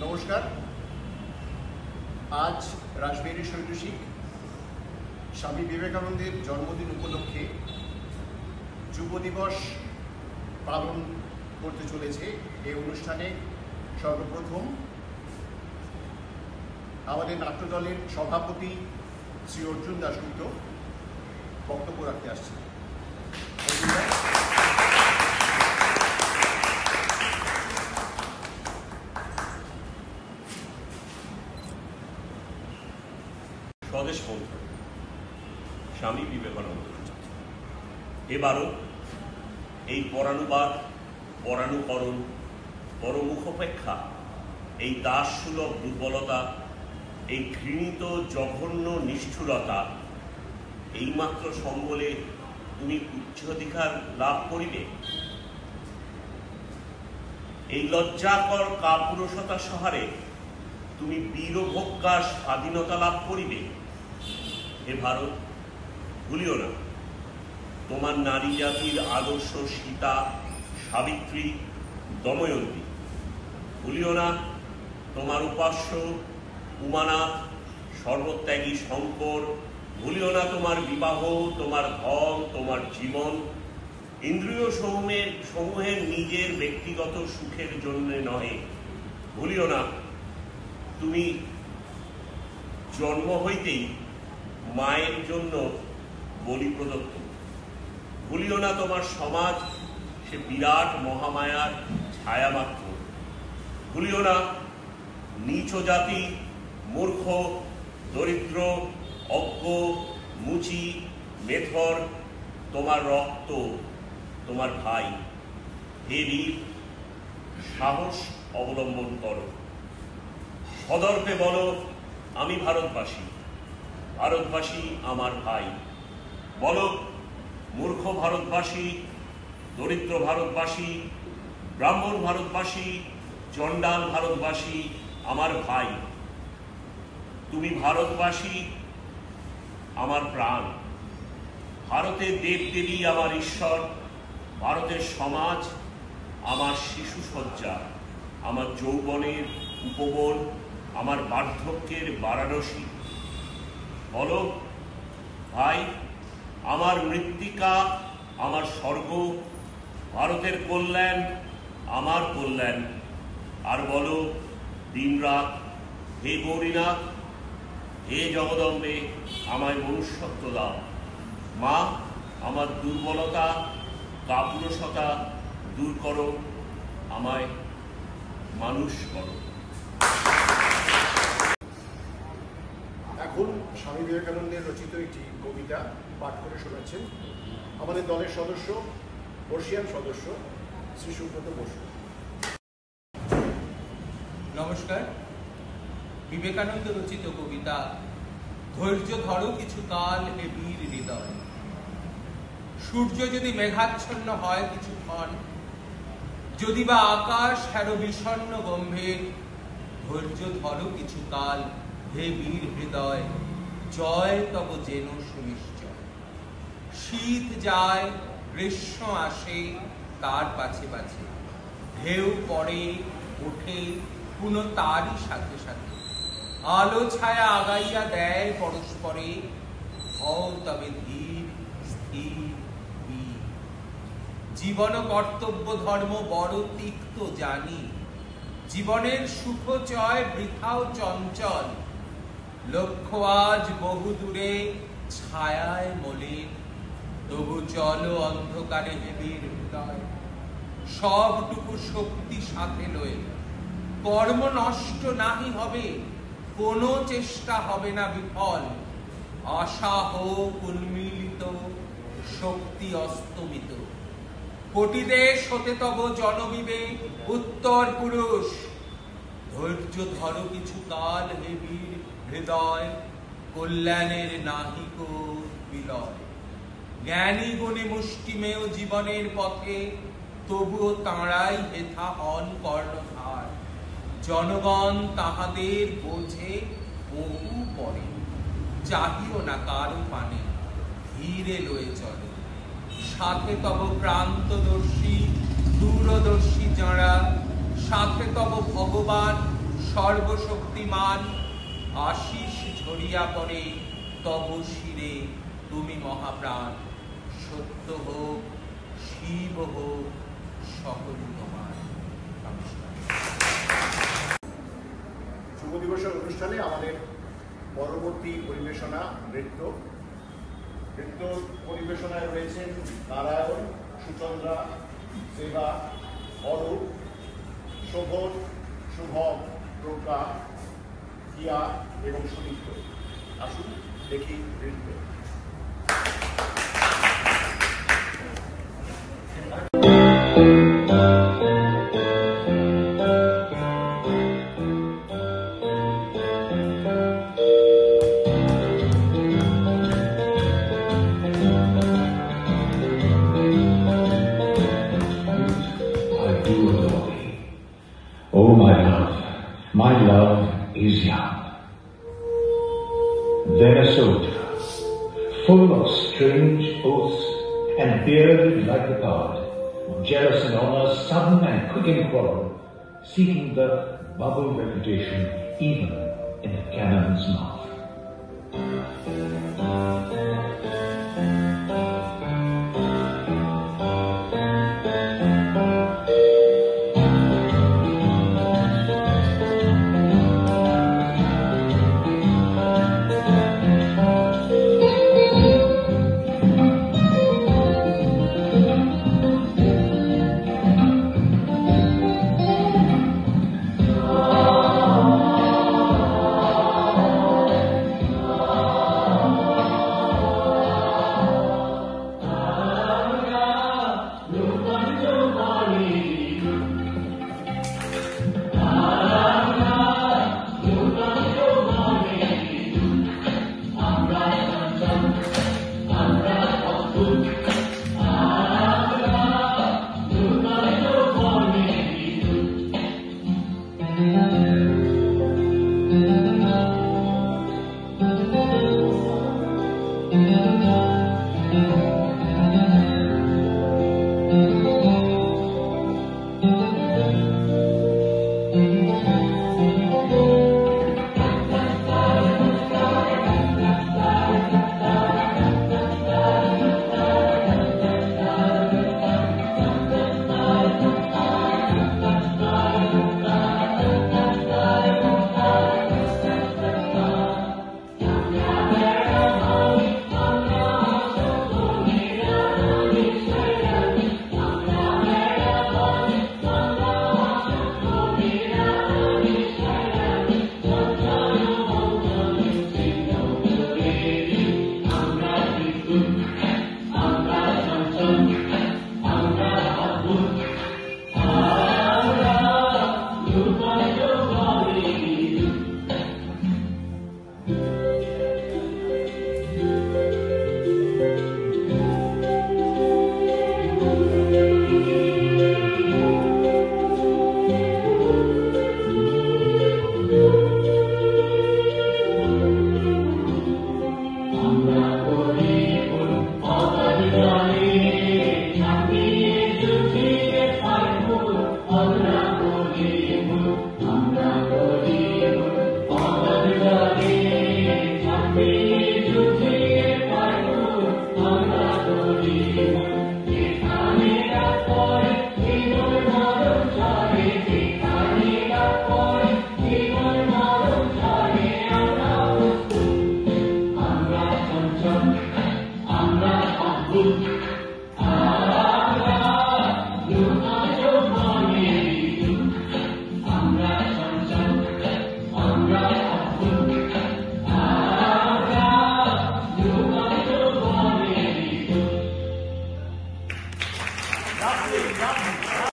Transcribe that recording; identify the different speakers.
Speaker 1: নমস্কার। আজ রাসবিহারী শৈলশিক স্বামী বিবেকানন্দের জন্মদিন উপলক্ষে যুব দিবস পালন করতে চলেছে। এই অনুষ্ঠানে সর্বপ্রথম আমাদের নাট্যদলের সভাপতি শ্রী অর্জুন দাশগুপ্ত বক্তব্য রাখতে আসছেন।
Speaker 2: স্বদেশ মন্ত্র স্বামী বিবেকানন্দ। এবারও এই পরানুবাদ, পরানুকরণ, পরমুখপেক্ষা, এই দাসসুলভ দুর্বলতা, এই ঘৃণিত জঘন্য নিষ্ঠুরতা এইমাত্র সম্বলে তুমি উচ্চাধিকার লাভ করিবে? এই লজ্জাকর কাপুরুষতা সহারে তুমি বীরভোগ্যা স্বাধীনতা লাভ করিবে? হে ভারত, ভুলিও না তোমার নারী জাতির আদর্শ সীতা, সাবিত্রী, দময়ন্তী। ভুলিও না তোমার উপাস্য উমানাথ, সর্বত্যাগী শঙ্কর। ভুলিও না তোমার বিবাহ, তোমার ধন, তোমার জীবন ইন্দ্রিয় সমূহের নিজের ব্যক্তিগত সুখের জন্য নহে। ভুলিও না তুমি জন্ম হইতেই মায়ের জন্য বলি প্রদত্ত। ভুলিও না তোমার সমাজ সে বিরাট মহামায়ার ছায়া মাত্র। ভুলিও না নীচ জাতি, মূর্খ, দরিদ্র, অজ্ঞ, মুচি, মেথর তোমার রক্ত, তোমার ভাই। হে বীর, সাহস অবলম্বন করো, সদর্পে বলো আমি ভারতবাসী, ভারতবাসী আমার ভাই। বলো মূর্খ ভারতবাসী, দরিদ্র ভারতবাসী, ব্রাহ্মণ ভারতবাসী, চণ্ডাল ভারতবাসী আমার ভাই। তুমি ভারতবাসী আমার প্রাণ। ভারতের দেবদেবী আমার ঈশ্বর, ভারতের সমাজ আমার শিশু সজ্জা, আমার যৌবনের উপবন, আমার বার্ধক্যের বারাণসী। বলো ভাই আমার মৃত্তিকা আমার স্বর্গ, ভারতের কল্যাণ আমার কল্যাণ। আর বলো দিনরাত হে গৌরীনাথ, হে জগদম্বে আমায় মনুষ্যত্ব দাও। মা আমার দুর্বলতা, কাপুরুষতা দূর করো, আমায় মানুষ করো।
Speaker 1: এখন স্বামী বিবেকানন্দের রচিত একটি কবিতা পাঠ করে শোনাচ্ছেন আমাদের দলের সদস্য, বর্ষিয়ান সদস্য শ্রী সুব্রত বসু।
Speaker 3: নমস্কার। বিবেকানন্দ রচিত কবিতা ধৈর্য ধরো কিছু কাল হে বীর হৃদয়। সূর্য যদি মেঘাচ্ছন্ন হয় কিছুক্ষণ, যদি বা আকাশ হেরো বিষণ্ণ গম্ভীর, ধৈর্য ধরো কিছু কাল হে বীর হৃদয়। জয় তব যেন সুনিশ্চয়। শীত যায় গ্রীষ্ম আসে তার পাছে পাছে, ঢেউ পড়ে ওঠে পুনঃ তারই সাথে সাথে। আলো ছায়া আগাইয়া দেয় পরস্পরে, হও তবে ধীর স্থির বীর। জীবন কর্তব্য ধর্ম বড় তিক্ত জানি, জীবনের সুখ চয় বৃথাও চঞ্চল। লক্ষ্য আজ বহু দূরে ছায়ায় মলিন, তবু চলো অন্ধকারে হে বীর হৃদয়। সবটুকু শক্তি সাথে লয়ে, কর্ম নষ্ট নাহি হবে, কোনো চেষ্টা হবে না বিফল। আশা হোক উন্মিলিত, শক্তি অস্তমিত। কোটি দেশ হতে তব জনবিবেক উত্তর পুরুষ। ধৈর্য ধরো কিছু কাল হে বীর হৃদয়, কল্যাণের নাহিক বিলয়। জ্ঞানী গুণী মুষ্টিমেয় জীবনের পথে, তবুও তাঁরাই হেথা হন কর্ণধার। জনগণ তাহাদের বোঝে বহু পরে, চাহিও না কারো পানে, ধীরে লয়ে চলে। সাথে তব প্রান্তদর্শী দূরদর্শী যাঁরা, সাথে তব ভগবান সর্বশক্তিমান আশিস ঝরিয়া পড়ে তব শিরে তুমি মহাপ্রাণ। সত্য হোক, শিব হোক, সকল তোমার।
Speaker 1: শুভ দিবসের অনুষ্ঠানে আমাদের পরবর্তী পরিবেশনা নৃত্য পরিবেশনায় রয়েছেন নারায়ণ, সুচন্দ্রা, সেবা, অরূপ, শোভন, শুভম, প্রজ্ঞা, কিয়া এবং সুদীপ্ত। আসুন দেখি নৃত্য।
Speaker 4: My love is young. Then a soldier, full of strange oaths and bearded like a god, jealous in honor, sudden and quick in quarrel, seeking the bubble reputation even in a cannon's mouth.
Speaker 5: Good.